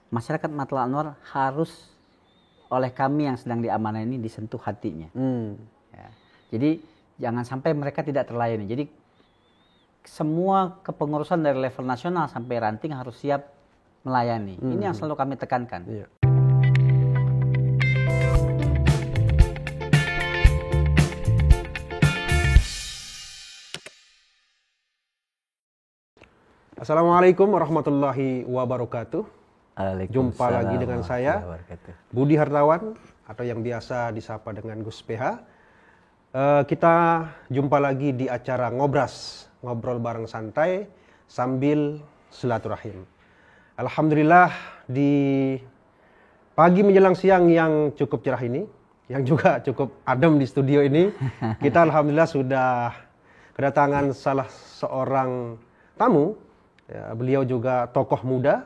masyarakat Matlaul Anwar harus oleh kami yang sedang diamanah ini disentuh hatinya. Ya. Jadi jangan sampai mereka tidak terlayani. Jadi semua kepengurusan dari level nasional sampai ranting harus siap melayani. Ini yang selalu kami tekankan. Iya. Assalamualaikum warahmatullahi wabarakatuh. Jumpa lagi dengan saya, Budi Hartawan, atau yang biasa disapa dengan Gus PH. Kita jumpa lagi di acara Ngobras, ngobrol bareng santai sambil silaturahim. Alhamdulillah di pagi menjelang siang yang cukup cerah ini, yang juga cukup adem di studio ini, kita alhamdulillah sudah kedatangan salah seorang tamu. Ya, beliau juga tokoh muda,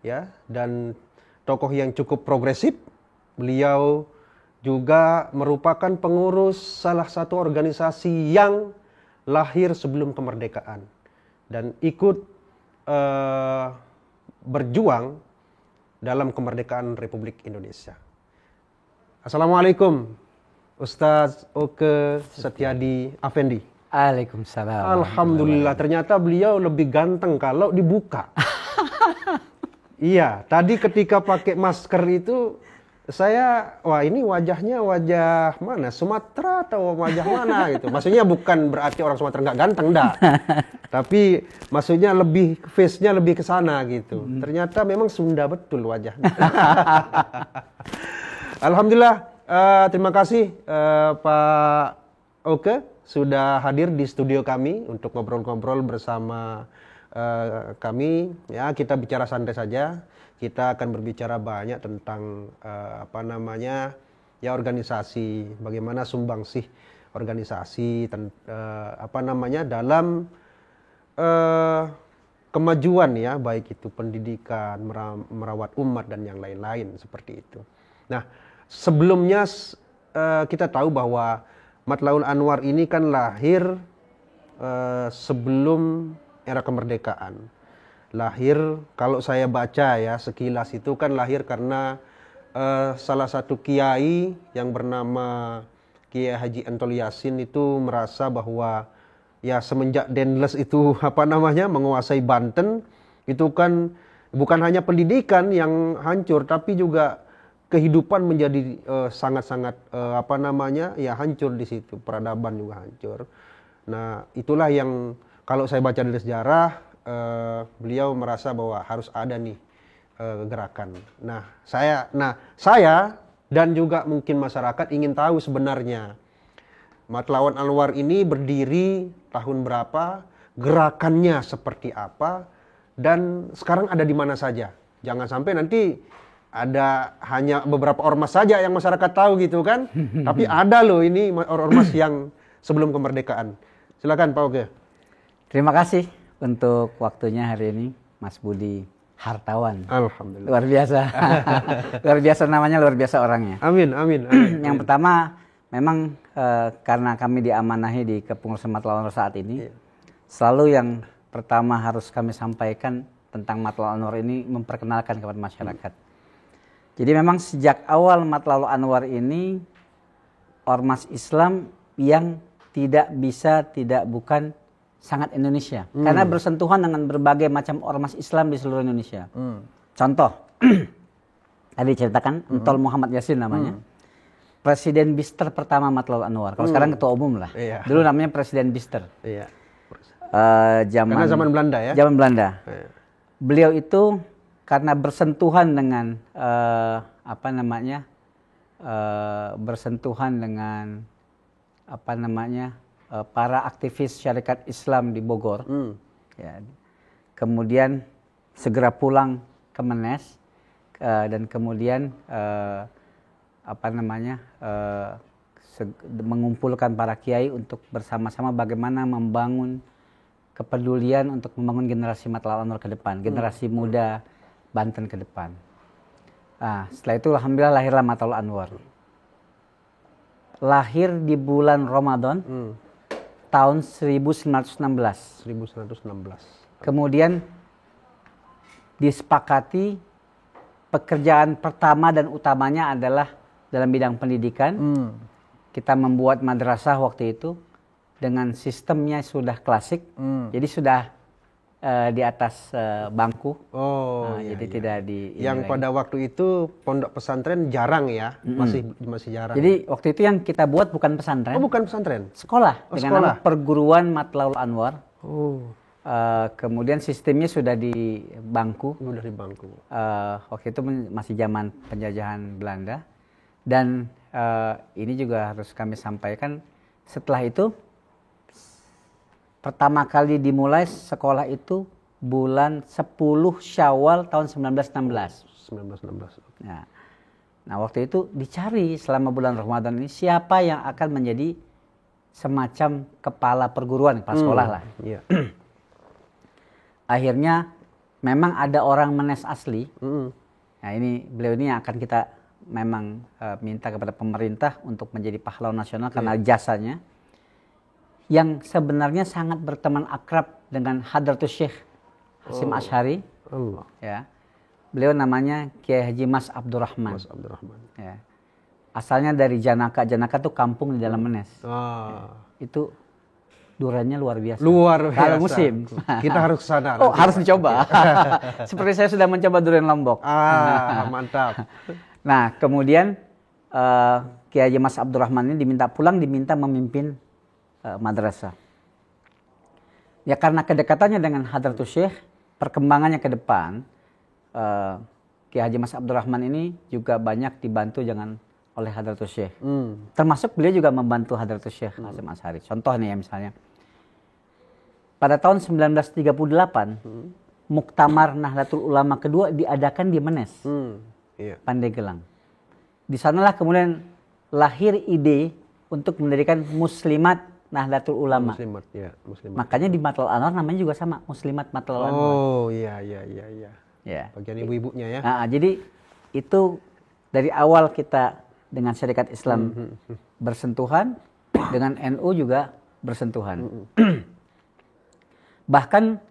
ya, dan tokoh yang cukup progresif. Beliau juga merupakan pengurus salah satu organisasi yang lahir sebelum kemerdekaan dan ikut berjuang dalam kemerdekaan Republik Indonesia. Assalamualaikum, Ustadz Oke Setiadi Afendi. Waalaikumsalam. Alhamdulillah, ternyata beliau lebih ganteng kalau dibuka. Iya, tadi ketika pakai masker itu saya, wah ini wajahnya wajah mana? Sumatera atau wajah mana gitu. Maksudnya bukan berarti orang Sumatera nggak ganteng, enggak. Tapi maksudnya lebih, face-nya lebih ke sana gitu. Ternyata memang Sunda betul wajahnya. Alhamdulillah, terima kasih Pak Oke sudah hadir di studio kami untuk ngobrol-ngobrol bersama kami. Ya, kita bicara santai saja. Kita akan berbicara banyak tentang organisasi, bagaimana sumbangsih organisasi dalam kemajuan, ya, baik itu pendidikan, merawat umat dan yang lain-lain seperti itu. Nah, sebelumnya kita tahu bahwa Matlaul Anwar ini kan lahir sebelum era kemerdekaan. Lahir, kalau saya baca ya sekilas itu kan lahir karena salah satu kiai yang bernama Kiai Haji Antol Yasin itu merasa bahwa ya semenjak Dendles itu menguasai Banten, itu kan bukan hanya pendidikan yang hancur tapi juga kehidupan menjadi sangat-sangat hancur di situ, peradaban juga hancur. Nah, itulah yang kalau saya baca dari sejarah, beliau merasa bahwa harus ada nih gerakan. Nah, saya dan juga mungkin masyarakat ingin tahu sebenarnya Matlaul Anwar ini berdiri tahun berapa, gerakannya seperti apa, dan sekarang ada di mana saja. Jangan sampai nanti ada hanya beberapa ormas saja yang masyarakat tahu gitu kan. Tapi ada loh ini ormas yang sebelum kemerdekaan. Silakan Pak Oke. Terima kasih untuk waktunya hari ini Mas Budi Hartawan. Alhamdulillah. Luar biasa. Luar biasa namanya, luar biasa orangnya. Amin. Yang pertama memang karena kami diamanahi di kepengurusan Matlaul Anwar saat ini, selalu yang pertama harus kami sampaikan tentang Matlaul Anwar ini memperkenalkan kepada masyarakat. Jadi memang sejak awal Matlaul Anwar ini ormas Islam yang tidak bukan sangat Indonesia. Karena bersentuhan dengan berbagai macam ormas Islam di seluruh Indonesia. Contoh, tadi ceritakan Entol Muhammad Yasin namanya. Presiden Bister pertama Matlaul Anwar. Kalau sekarang ketua umum lah. Iya. Dulu namanya Presiden Bister. Iya. Karena zaman Belanda ya? Zaman Belanda. Iya. Beliau itu karena bersentuhan dengan para aktivis syarikat Islam di Bogor, ya, kemudian segera pulang ke Menes dan kemudian mengumpulkan para kiai untuk bersama-sama bagaimana membangun kepedulian untuk membangun generasi Matlaul Anwar ke depan, generasi muda Banten ke depan. Nah, setelah itu alhamdulillah lahirlah Matlaul Anwar. Lahir di bulan Ramadan tahun 1916. Kemudian disepakati pekerjaan pertama dan utamanya adalah dalam bidang pendidikan. Kita membuat madrasah waktu itu dengan sistemnya sudah klasik, jadi sudah di atas bangku. Jadi tidak di. Yang pada waktu itu pondok pesantren jarang ya, masih jarang. Jadi waktu itu yang kita buat bukan pesantren. Oh, bukan pesantren. Sekolah dengan nama Perguruan Matlaul Anwar. Kemudian sistemnya sudah di bangku. Sudah di bangku. Waktu itu masih zaman penjajahan Belanda. Dan ini juga harus kami sampaikan, setelah itu pertama kali dimulai sekolah itu bulan 10 Syawal tahun 1916. 1916. Nah, waktu itu dicari selama bulan Ramadan ini siapa yang akan menjadi semacam kepala perguruan, kepala sekolah lah. Iya. Akhirnya memang ada orang Menes asli. Nah, beliau ini yang akan kita memang minta kepada pemerintah untuk menjadi pahlawan nasional karena jasanya. Yang sebenarnya sangat berteman akrab dengan Hadratus Syekh Hasyim Asy'ari. Ya. Beliau namanya Kiai Haji Mas Abdurrahman. Ya. Asalnya dari Janaka. Janaka itu kampung di dalam Menes. Itu duriannya luar biasa. Luar biasa. Kalau musim. Kita harus ke sana. Oh, harus dicoba. Seperti saya sudah mencoba durian Lombok. Mantap. Nah, kemudian Kiai Haji Mas Abdurrahman ini diminta memimpin madrasah. Ya karena kedekatannya dengan Hadratus Syekh, perkembangannya ke depan, Kiai Haji Mas Abdurrahman ini juga banyak dibantu oleh Hadratus Syekh. Termasuk beliau juga membantu Hadratus Syekh Hasyim Asy'ari. Contoh nih ya misalnya, pada tahun 1938, Muktamar Nahdlatul Ulama kedua diadakan di Menes, Pandeglang. Di sanalah kemudian lahir ide untuk mendirikan Muslimat Nahdlatul Ulama. Muslimat. Makanya di Matlaul Anwar namanya juga sama, Muslimat Matlaul Anwar. Oh, iya. Ya. Bagian ibu-ibunya ya. Jadi itu dari awal kita dengan Syarikat Islam bersentuhan, dengan NU juga bersentuhan. Bahkan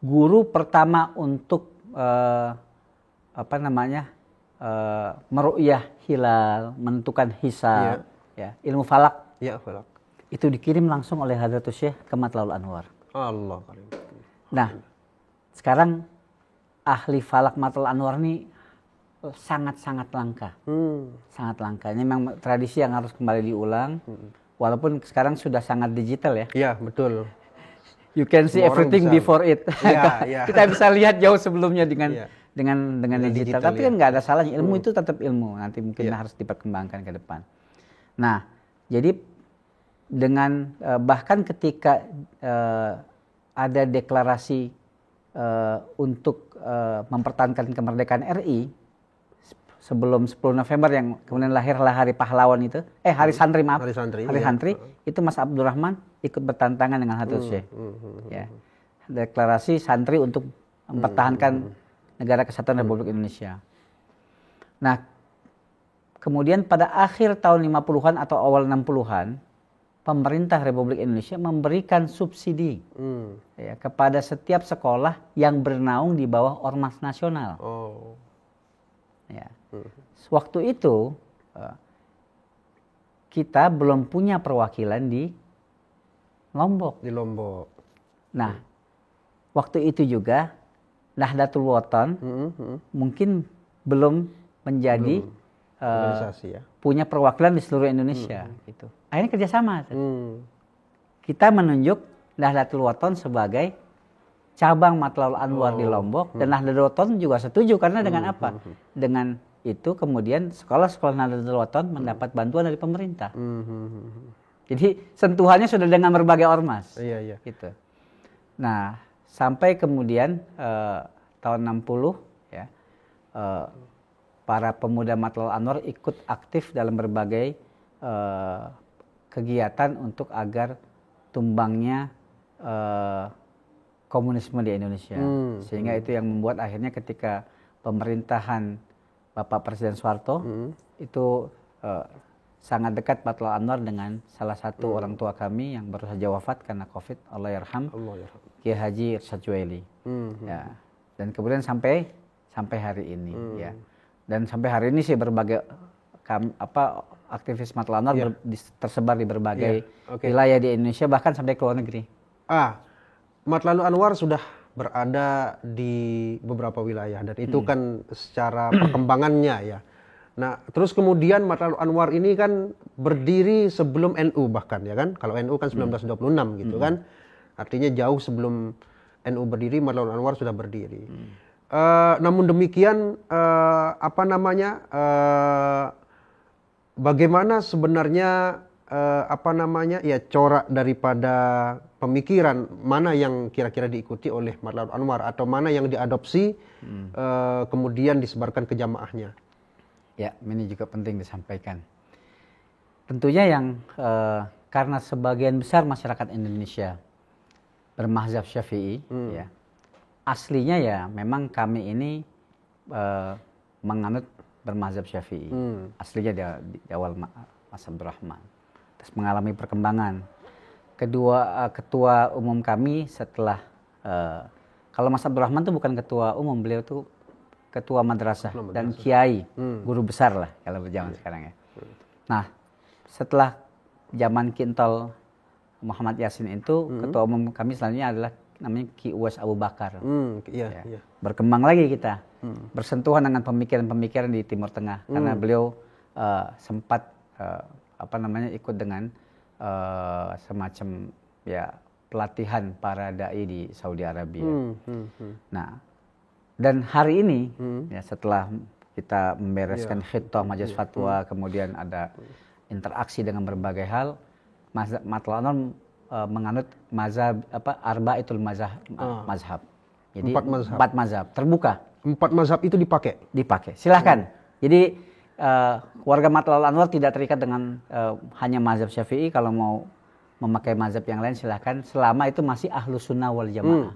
guru pertama untuk meru'yah hilal, menentukan hisab, ilmu falak. Falak. Itu dikirim langsung oleh Hadratus Syekh ke Matlaul Anwar. Allah. Nah, sekarang ahli falak Matlaul Anwar ini sangat-sangat langka. Sangat langka. Ini memang tradisi yang harus kembali diulang. Walaupun sekarang sudah sangat digital ya. Iya, betul. You can see everything before it. Kita bisa lihat jauh sebelumnya dengan digital. Tapi kan nggak ada salahnya. Ilmu itu tetap ilmu. Nanti mungkin harus diperkembangkan ke depan. Nah, jadi dengan bahkan ketika ada deklarasi untuk mempertahankan kemerdekaan RI sebelum 10 November yang kemudian lahirlah Hari Pahlawan itu, Hari Santri maaf, Hari Santri itu Mas Abdurrahman ikut bertantangan dengan Hadratus Syekh. Ya. Deklarasi santri untuk mempertahankan Negara Kesatuan Republik Indonesia. Nah, kemudian pada akhir tahun 50-an atau awal 60-an pemerintah Republik Indonesia memberikan subsidi kepada setiap sekolah yang bernaung di bawah Ormas Nasional. Ya. Waktu itu kita belum punya perwakilan di Lombok. Nah, waktu itu juga Nahdlatul Wathon mungkin belum menjadi punya perwakilan di seluruh Indonesia. Gitu. Akhirnya kerjasama. Kita menunjuk Nahdlatul Wathon sebagai cabang Matlaul Anwar di Lombok, dan Nahdlatul Wathon juga setuju karena dengan apa? Dengan itu kemudian sekolah-sekolah Nahdlatul Wathon mendapat bantuan dari pemerintah. Jadi sentuhannya sudah dengan berbagai ormas. Gitu. Nah, sampai kemudian tahun 60 ya. Para pemuda Matlaul Anwar ikut aktif dalam berbagai kegiatan untuk agar tumbangnya komunisme di Indonesia. Sehingga itu yang membuat akhirnya ketika pemerintahan Bapak Presiden Soeharto itu sangat dekat Matlaul Anwar dengan salah satu orang tua kami yang baru saja wafat karena COVID, Allahyarham, Kiai Haji Irsyad Juwaili. Ya. Dan kemudian sampai sampai hari ini ya. Dan sampai hari ini sih berbagai aktivis Matlaul Anwar tersebar di berbagai wilayah di Indonesia, bahkan sampai ke luar negeri. Matlaul Anwar sudah berada di beberapa wilayah dan itu kan secara perkembangannya ya. Nah, terus kemudian Matlaul Anwar ini kan berdiri sebelum NU bahkan ya kan. Kalau NU kan 1926 gitu kan. Artinya jauh sebelum NU berdiri, Matlaul Anwar sudah berdiri. Namun demikian bagaimana sebenarnya corak daripada pemikiran mana yang kira-kira diikuti oleh Matlaul Anwar atau mana yang diadopsi kemudian disebarkan ke jamaahnya. Ya, ini juga penting disampaikan. Tentunya yang karena sebagian besar masyarakat Indonesia bermazhab Syafi'i, ya, aslinya ya memang kami ini menganut bermazhab Syafi'i. Aslinya di awal Mas Abdurrahman. Terus mengalami perkembangan. Ketua umum kami setelah kalau Mas Abdurrahman itu bukan ketua umum, beliau tuh ketua madrasah dan kiai, guru besar lah kalau berjaman sekarang ya. Nah, setelah zaman Kintol Muhammad Yasin itu, ketua umum kami selanjutnya adalah namanya Ki Uwais Abu Bakar. Berkembang lagi kita, bersentuhan dengan pemikiran-pemikiran di Timur Tengah karena beliau sempat ikut dengan semacam ya pelatihan para dai di Saudi Arabia. Nah, dan hari ini ya setelah kita membereskan khitbah majelis fatwa, kemudian ada interaksi dengan berbagai hal, Matlaul Anwar menganut mazhab arbaitul mazhab. Jadi 4 mazhab terbuka. 4 mazhab itu dipakai. Silahkan. Jadi warga Matlaul Anwar tidak terikat dengan hanya mazhab Syafi'i. Kalau mau memakai mazhab yang lain silahkan, selama itu masih ahlus sunnah wal jamaah.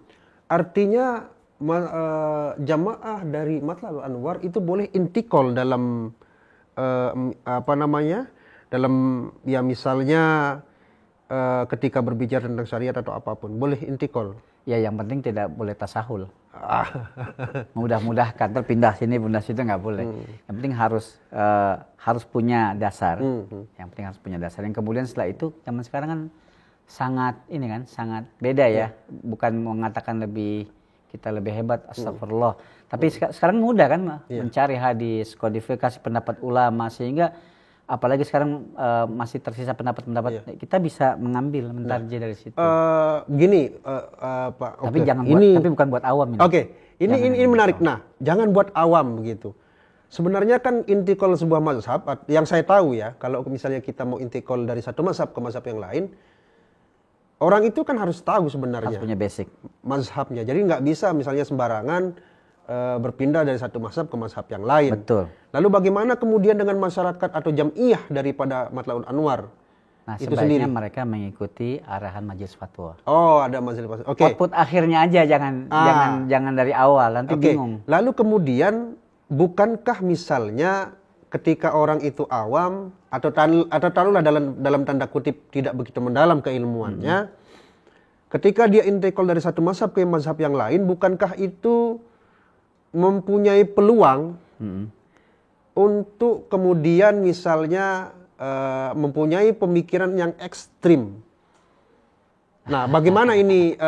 Artinya jamaah dari Matlaul Anwar itu boleh intikal dalam dalam ya misalnya ketika berbicara tentang syariat atau apapun boleh intikal. Ya, yang penting tidak boleh tasahul. Mudah-mudahkan terpindah sini pindah situ nggak boleh. Yang penting harus punya dasar. Yang penting harus punya dasar. Yang kemudian setelah itu zaman sekarang kan sangat beda ya. Bukan mengatakan kita lebih hebat, astagfirullah. Tapi sekarang mudah kan mencari hadis, kodifikasi pendapat ulama, sehingga apalagi sekarang masih tersisa pendapat-pendapat, kita bisa mengambil, mentarjih dari situ. Pak. Tapi tapi bukan buat awam. Ini menarik. Nah, jangan buat awam begitu. Sebenarnya kan intikal sebuah mazhab, yang saya tahu ya, kalau misalnya kita mau intikal dari satu mazhab ke mazhab yang lain, orang itu kan harus tahu sebenarnya. Harus punya basic mazhabnya. Jadi nggak bisa misalnya sembarangan berpindah dari satu mazhab ke mazhab yang lain. Betul. Lalu bagaimana kemudian dengan masyarakat atau jam'iyah daripada Matlaul Anwar? Nah, itu sebaiknya sendiri mereka mengikuti arahan majelis fatwa. Oh, ada majelis fatwa. Oke. Output akhirnya aja, jangan dari awal, nanti bingung. Lalu kemudian bukankah misalnya ketika orang itu awam atau taruhlah dalam tanda kutip tidak begitu mendalam keilmuannya, ketika dia intikal dari satu mazhab ke mazhab yang lain, bukankah itu mempunyai peluang untuk kemudian misalnya mempunyai pemikiran yang ekstrim? Nah, bagaimana ini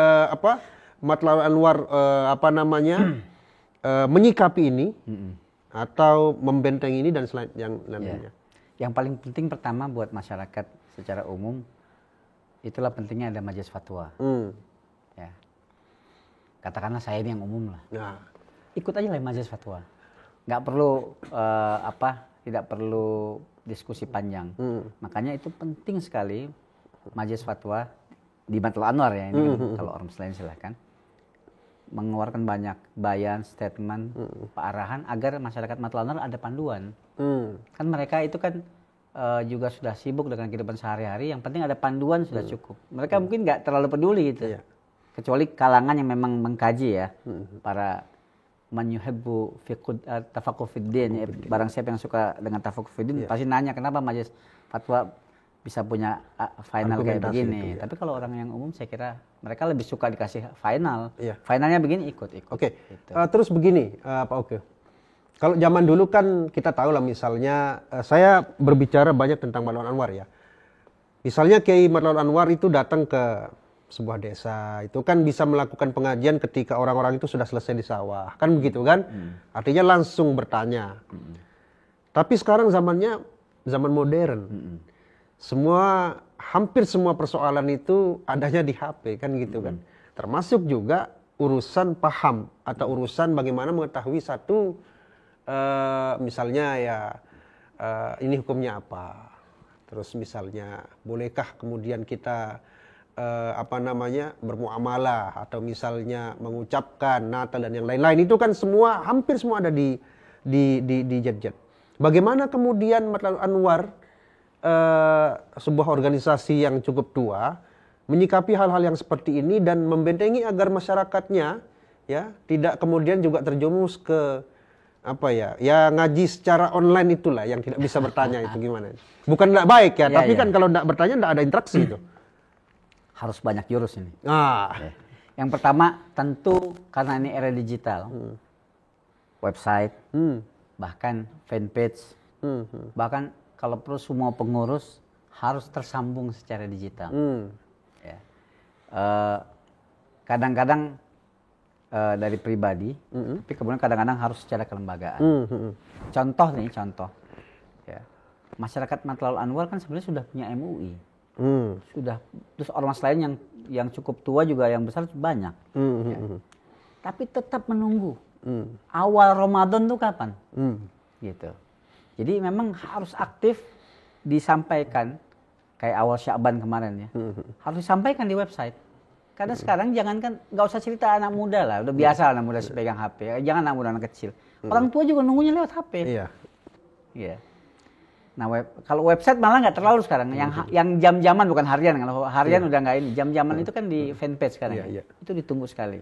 Matlaul Anwar menyikapi ini atau membentengi ini dan selain yang lainnya? Yang paling penting pertama buat masyarakat secara umum, itulah pentingnya ada majelis fatwa. Ya. Katakanlah saya ini yang umum lah. Nah, ikut aja lah majelis fatwa. Nggak perlu tidak perlu diskusi panjang. Makanya itu penting sekali majelis fatwa di Matlaul Anwar ya. Ini kan, kalau orang lain silahkan mengeluarkan banyak bayan, statement, arahan agar masyarakat Matlaul Anwar ada panduan. Kan mereka itu kan juga sudah sibuk dengan kehidupan sehari-hari. Yang penting ada panduan sudah cukup. Mereka mungkin nggak terlalu peduli gitu. Kecuali kalangan yang memang mengkaji ya, para man yuhibbu tafaqquh fid din, ya, barang siapa yang suka dengan tafaqquh fid din pasti nanya kenapa majelis fatwa bisa punya final kayak Argumentasi begini. itu, ya. Tapi kalau orang yang umum saya kira mereka lebih suka dikasih final. Iya. Finalnya begini ikut. Oke. Gitu. Terus begini, Pak Oke. Kalau zaman dulu kan kita tahu lah misalnya, saya berbicara banyak tentang Matlaul Anwar ya. Misalnya Kiai Matlaul Anwar itu datang ke sebuah desa, itu kan bisa melakukan pengajian ketika orang-orang itu sudah selesai di sawah. Kan begitu kan? Artinya langsung bertanya. Tapi sekarang zamannya zaman modern. Hampir semua persoalan itu adanya di HP kan gitu kan. Termasuk juga urusan paham atau urusan bagaimana mengetahui satu misalnya ya ini hukumnya apa. Terus misalnya bolehkah kemudian kita bermuamalah atau misalnya mengucapkan Natal dan yang lain-lain, itu kan hampir semua ada di jet-jet. Bagaimana kemudian Matlaul Anwar, sebuah organisasi yang cukup tua, menyikapi hal-hal yang seperti ini dan membentengi agar masyarakatnya ya tidak kemudian juga terjerumus ke ngaji secara online itulah yang tidak bisa bertanya itu gimana? Bukan tidak baik ya, tapi kan kalau tidak bertanya tidak ada interaksi itu. Harus banyak jurus ini. Ya. Yang pertama tentu karena ini era digital, website, bahkan fanpage, bahkan kalau perlu semua pengurus harus tersambung secara digital. Ya. Kadang-kadang dari pribadi, tapi kemudian kadang-kadang harus secara kelembagaan. Contoh. Ya. Masyarakat Matlaul Anwar kan sebenarnya sudah punya MUI. Sudah, terus ormas lain yang cukup tua juga yang besar banyak. Ya. Tapi tetap menunggu. Awal Ramadan tuh kapan? Gitu. Jadi memang harus aktif disampaikan kayak awal Sya'ban kemarin ya. Harus disampaikan di website. Karena sekarang jangankan nggak usah cerita anak muda lah, udah biasa anak muda pegang HP. Jangan anak muda, anak kecil. Orang tua juga nunggunya lewat HP. Iya. Iya. Nah, kalau website malah nggak terlalu sekarang. Yang jam-jaman bukan harian. Kalau harian udah nggak ini. Jam-jaman itu kan di fanpage sekarang. Itu ditunggu sekali.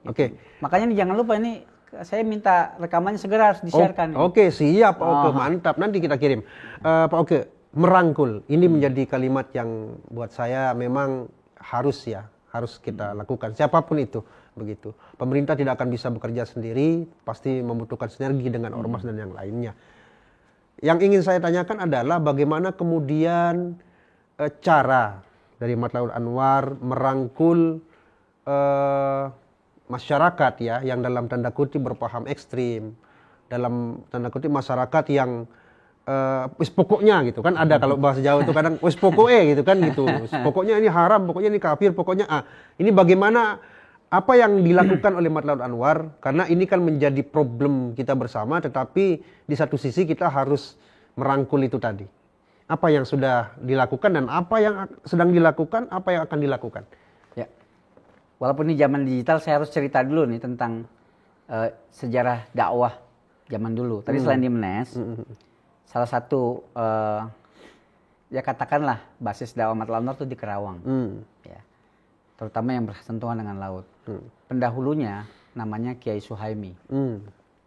Oke. Makanya jangan lupa ini saya minta rekamannya segera harus disiarkan. Oke, siap Pak Oke, mantap. Nanti kita kirim. Pak Oke, merangkul. Ini menjadi kalimat yang buat saya memang harus kita lakukan. Siapapun itu, begitu. Pemerintah tidak akan bisa bekerja sendiri, pasti membutuhkan sinergi dengan ormas dan yang lainnya. Yang ingin saya tanyakan adalah bagaimana kemudian cara dari Matlaul Anwar merangkul masyarakat ya yang dalam tanda kutip berpaham ekstrim, dalam tanda kutip masyarakat yang wis pokoknya gitu kan, ada kalau bahasa Jawa itu kadang wis pokoknya gitu kan gitu. Pokoknya ini haram, pokoknya ini kafir, pokoknya ini bagaimana apa yang dilakukan oleh Matlaul Anwar, karena ini kan menjadi problem kita bersama, tetapi di satu sisi kita harus merangkul itu tadi. Apa yang sudah dilakukan dan apa yang sedang dilakukan, apa yang akan dilakukan. Ya. Walaupun ini zaman digital, saya harus cerita dulu nih tentang sejarah dakwah zaman dulu. Tadi selain di Menes, salah satu ya katakanlah basis dakwah Matlaul Anwar itu di Kerawang. Ya. Terutama yang bersentuhan dengan laut. Pendahulunya namanya Kiai Suhaimi.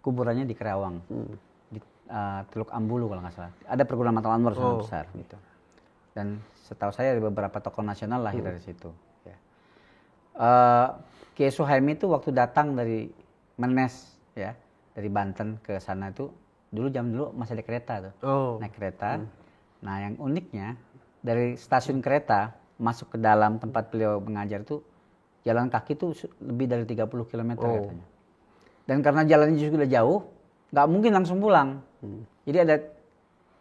Kuburannya di Kerawang. Di Teluk Ambulu kalau nggak salah. Ada perguruan Matlaul Anwar sangat besar gitu. Dan setahu saya ada beberapa tokoh nasional lahir dari situ. Ya. Kiai Suhaimi itu waktu datang dari Menes ya, dari Banten ke sana itu dulu masih ada kereta tuh. Naik kereta. Nah, yang uniknya dari stasiun kereta masuk ke dalam tempat beliau mengajar itu jalan kaki tuh lebih dari 30 km katanya. Dan karena jalannya juga jauh, nggak mungkin langsung pulang. Jadi ada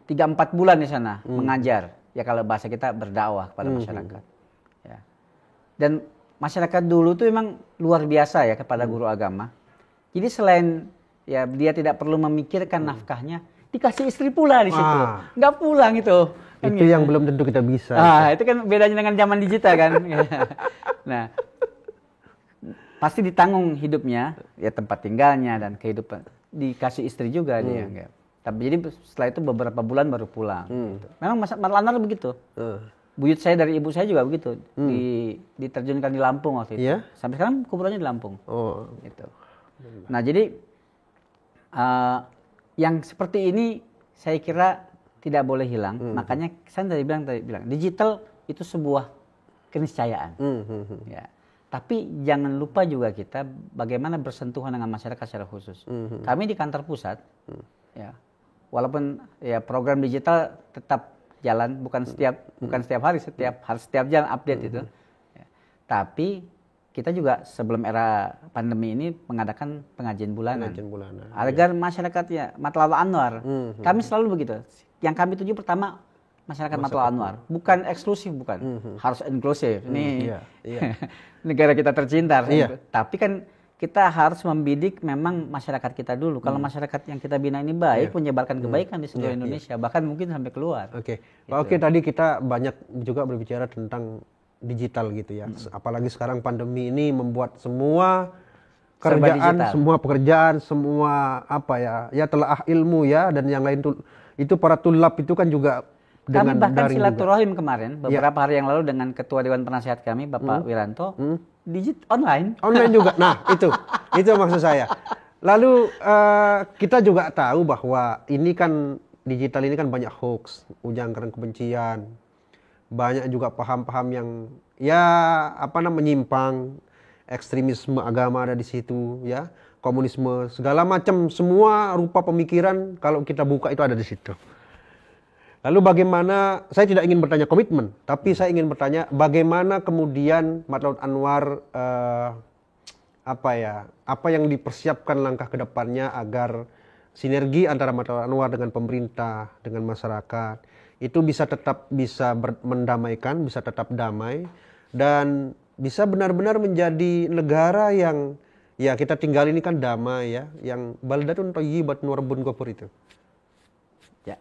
3-4 bulan di sana mengajar. Ya kalau bahasa kita berdakwah kepada masyarakat. Ya. Dan masyarakat dulu tuh memang luar biasa ya kepada guru agama. Jadi selain ya dia tidak perlu memikirkan nafkahnya, dikasih istri pula di situ. Nggak pulang itu. Itu yang belum tentu kita bisa. Itu kan bedanya dengan zaman digital kan. Nah, pasti ditanggung hidupnya, ya tempat tinggalnya dan kehidupan. Dikasih istri juga dia. Tapi jadi setelah itu beberapa bulan baru pulang. Gitu. Memang Matlaul Anwar begitu. Buyut saya dari ibu saya juga begitu. Diterjunkan di Lampung waktu itu. Sampai sekarang kuburannya di Lampung. Gitu. Nah jadi yang seperti ini saya kira tidak boleh hilang. Makanya saya tadi bilang digital itu sebuah keniscayaan. Ya. Tapi jangan lupa juga kita bagaimana bersentuhan dengan masyarakat secara khusus. Kami di kantor pusat, ya, walaupun ya program digital tetap jalan, bukan setiap hari, setiap jalan update itu. Ya. Tapi kita juga sebelum era pandemi ini mengadakan pengajian bulanan. Agar masyarakatnya Matlaul Anwar. Kami selalu begitu. Yang kami tuju pertama masyarakat Matlaul Anwar, bukan eksklusif, bukan. Harus inklusif. Ini negara kita tercinta. Tapi kan kita harus membidik memang masyarakat kita dulu. Kalau masyarakat yang kita bina ini baik, menyebarkan kebaikan di seluruh Indonesia, bahkan mungkin sampai keluar. Pak Oke, tadi kita banyak juga berbicara tentang digital gitu ya. Apalagi sekarang pandemi ini membuat semua kerjaan, semua pekerjaan, semua ya telaah ilmu ya dan yang lain itu para tulab itu kan juga dengan kami bahkan silaturahim juga. Kemarin beberapa hari yang lalu dengan Ketua Dewan Penasehat kami Bapak Wiranto online juga. Nah itu maksud saya. Lalu kita juga tahu bahwa ini kan digital ini kan banyak hoax, ujaran kebencian, banyak juga paham-paham yang menyimpang, ekstremisme agama ada di situ ya, komunisme, segala macam, semua rupa pemikiran kalau kita buka itu ada di situ. Lalu bagaimana, saya tidak ingin bertanya komitmen, tapi saya ingin bertanya bagaimana kemudian Matlaul Anwar apa yang dipersiapkan langkah ke depannya agar sinergi antara Matlaul Anwar dengan pemerintah, dengan masyarakat itu bisa mendamaikan, bisa tetap damai dan bisa benar-benar menjadi negara yang ya kita tinggal ini kan damai ya, yang baldatun thayyibatun wa rabbun ghafur itu. Ya.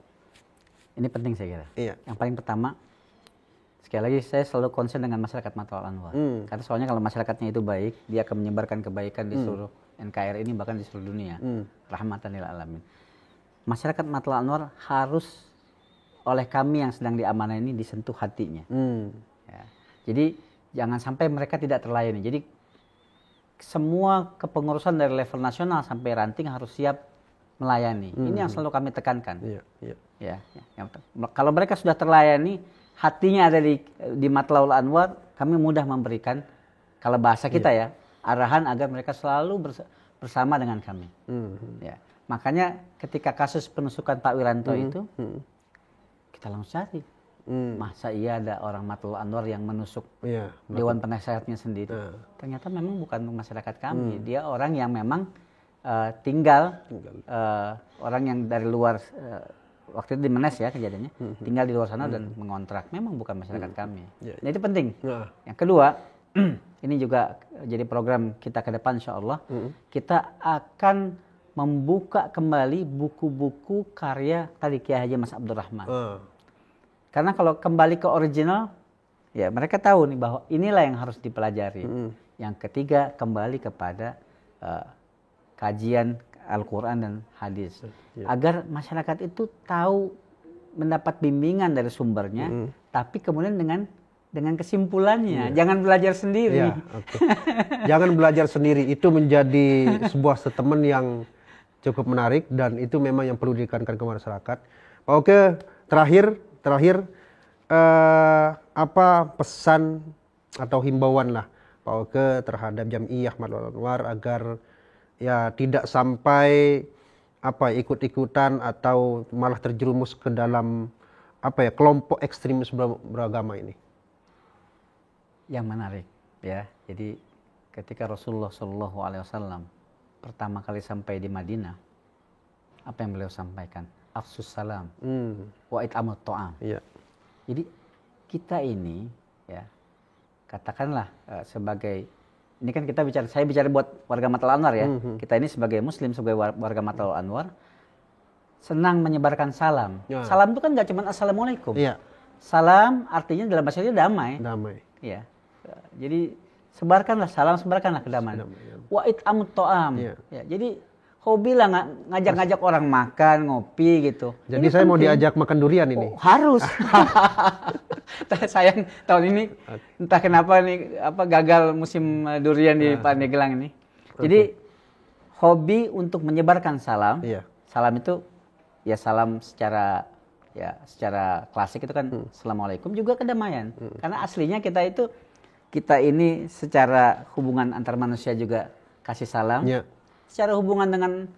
Ini penting saya kira. Iya. Yang paling pertama, sekali lagi saya selalu concern dengan masyarakat Matlaul Anwar. Karena soalnya kalau masyarakatnya itu baik, dia akan menyebarkan kebaikan di seluruh NKRI ini, bahkan di seluruh dunia. Rahmatan lil alamin. Masyarakat Matlaul Anwar harus oleh kami yang sedang diamanah ini disentuh hatinya. Ya. Jadi jangan sampai mereka tidak terlayani. Jadi semua kepengurusan dari level nasional sampai ranting harus siap melayani. Ini yang selalu kami tekankan. Ya. Kalau mereka sudah terlayani, hatinya ada di Matlaul Anwar, kami mudah memberikan, kalau bahasa kita arahan agar mereka selalu bersama dengan kami. Ya. Makanya ketika kasus penusukan Pak Wiranto itu, kita langsung cari. Masa iya ada orang Matlaul Anwar yang menusuk Dewan Penasehatnya sendiri. Ternyata memang bukan masyarakat kami. Dia orang yang memang tinggal orang yang dari luar, waktu itu di Menes ya kejadiannya, tinggal di luar sana dan mengontrak. Memang bukan masyarakat kami. Nah itu penting. Yang kedua, ini juga jadi program kita ke depan insya Allah. Kita akan membuka kembali buku-buku karya tadi Kiai Haji Mas Abdurrahman. Karena kalau kembali ke original, ya mereka tahu nih bahwa inilah yang harus dipelajari. Yang ketiga, kembali kepada kajian Al-Quran dan hadis. Agar masyarakat itu tahu, mendapat bimbingan dari sumbernya, tapi kemudian dengan kesimpulannya. Jangan belajar sendiri. Jangan belajar sendiri. Itu menjadi sebuah statement yang cukup menarik dan itu memang yang perlu ditekankan ke masyarakat. Pak Oke, terakhir apa pesan atau himbauan lah Pak Oke terhadap Jam'iyah Matlaul Anwar agar ya tidak sampai ikut-ikutan atau malah terjerumus ke dalam kelompok ekstremis beragama ini. Yang menarik ya. Jadi ketika Rasulullah SAW pertama kali sampai di Madinah, apa yang beliau sampaikan? Afsus salam wa it'amut ta'am. Jadi kita ini ya katakanlah sebagai ini kan saya bicara buat warga Matlaul Anwar ya. Kita ini sebagai muslim, sebagai warga Matlaul Anwar senang menyebarkan salam. Salam itu kan nggak cuma assalamualaikum. Salam artinya dalam bahasa Indonesia damai. Ya. Jadi sebarkanlah salam, sebarkanlah kedamaian. Wa it'amut ta'am. Ya, jadi hobi lah ngajak-ngajak orang makan, ngopi gitu. Jadi ini saya penting. Mau diajak makan durian ini. Harus. Sayang tahun ini entah kenapa nih gagal musim durian di Pandeglang ini. Jadi hobi untuk menyebarkan salam. Salam itu ya salam secara ya secara klasik itu kan Assalamualaikum juga kedamaian. Karena aslinya kita ini secara hubungan antar manusia juga kasih salam. Ya. Secara hubungan dengan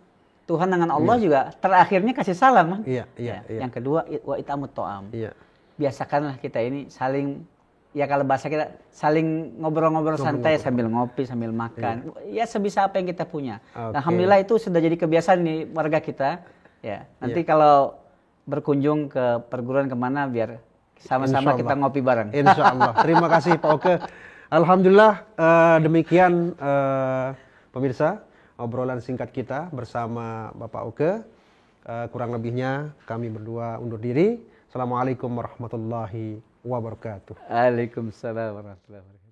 Tuhan dengan Allah juga terakhirnya kasih salam kan. Iya. Yang kedua wa itamut to'am. Iya. Biasakanlah kita ini saling, ya kalau bahasa kita saling ngobrol-ngobrol santai sambil ngopi, sambil makan. Ya sebisa apa yang kita punya. Okay. Alhamdulillah itu sudah jadi kebiasaan nih warga kita. Ya, nanti kalau berkunjung ke perguruan kemana biar sama-sama kita ngopi bareng. Insya Allah. Terima kasih Pak Oke. Alhamdulillah demikian pemirsa obrolan singkat kita bersama Bapak Oke. Kurang lebihnya kami berdua undur diri. Assalamualaikum warahmatullahi wabarakatuh. Waalaikumsalam warahmatullahi wabarakatuh.